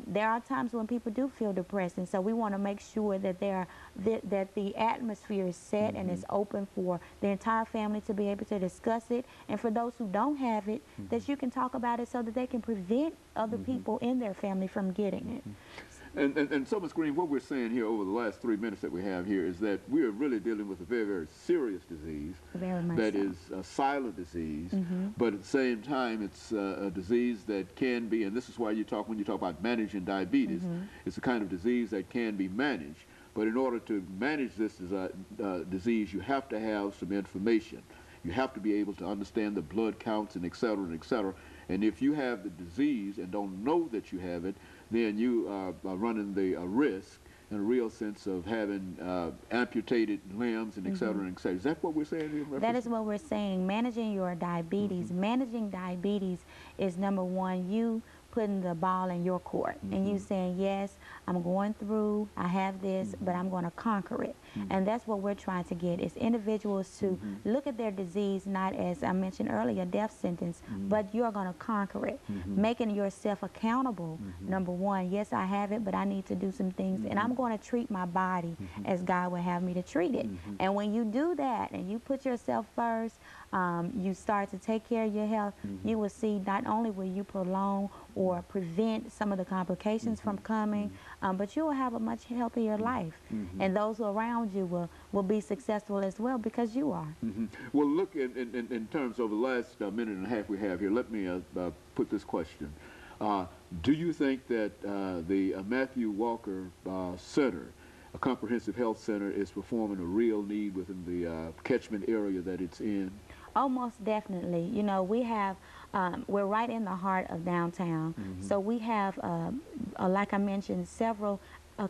There are times when people do feel depressed, and so we want to make sure that that the atmosphere is set and is open for the entire family to be able to discuss it, and for those who don't have it, that you can talk about it so that they can prevent other people in their family from getting it. And so, Ms. Green, what we're saying here over the last 3 minutes that we have here is that we are really dealing with a very, very serious disease that is a silent disease, but at the same time, it's a disease that can be, and this is why when you talk about managing diabetes, it's a kind of disease that can be managed. But in order to manage this disease, you have to have some information. You have to be able to understand the blood counts and et cetera and et cetera. And if you have the disease and don't know that you have it, then you are running the risk in a real sense of having amputated limbs and et cetera and et cetera. Is that what we're saying here? That is what we're saying. Managing your diabetes. Managing diabetes is, number one, you putting the ball in your court and you saying, yes, I'm going through, I have this, but I'm going to conquer it. And that's what we're trying to get, is individuals to look at their disease not as I mentioned earlier, a death sentence, but you're going to conquer it. Making yourself accountable. Number one, yes, I have it, but I need to do some things, and I'm going to treat my body as God would have me to treat it. And when you do that and you put yourself first, you start to take care of your health, you will see not only will you prolong or prevent some of the complications from coming, but you will have a much healthier life. And those around you will be successful as well, because you are. Well, look, in terms of the last minute and a half we have here, let me put this question. Do you think that the Matthew Walker Center, a comprehensive health center, is performing a real need within the catchment area that it's in? Oh, most definitely. You know, we have, we're right in the heart of downtown. So we have, like I mentioned, several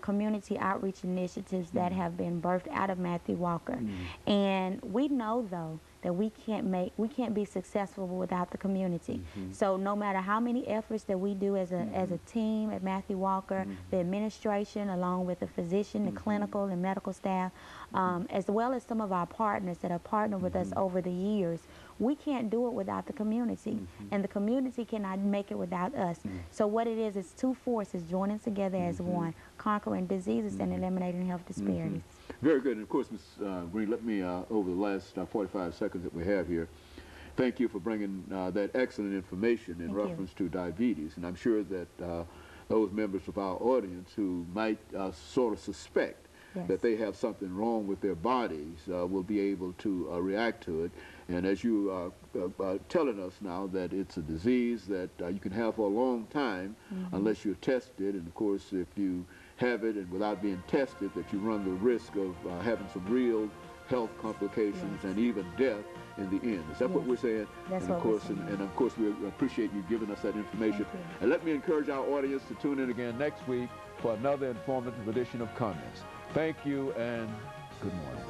community outreach initiatives that have been birthed out of Matthew Walker. And we know, though, that we can't be successful without the community. So no matter how many efforts that we do as a team at Matthew Walker, the administration along with the physician, the clinical and medical staff, as well as some of our partners that have partnered with us over the years, we can't do it without the community, and the community cannot make it without us. So what it is two forces joining together as one, conquering diseases and eliminating health disparities. Very good. And of course, Ms. Green, let me, over the last 45 seconds that we have here, thank you for bringing that excellent information in reference to diabetes. And I'm sure that those members of our audience who might sort of suspect that they have something wrong with their bodies will be able to react to it. And as you are telling us now that it's a disease that you can have for a long time unless you're tested, and of course if you have it and without being tested, that you run the risk of having some real health complications and even death in the end. Is that what we're saying? That's and of what course, we're saying. And of course, we appreciate you giving us that information. And let me encourage our audience to tune in again next week for another informative edition of Comments. Thank you and good morning.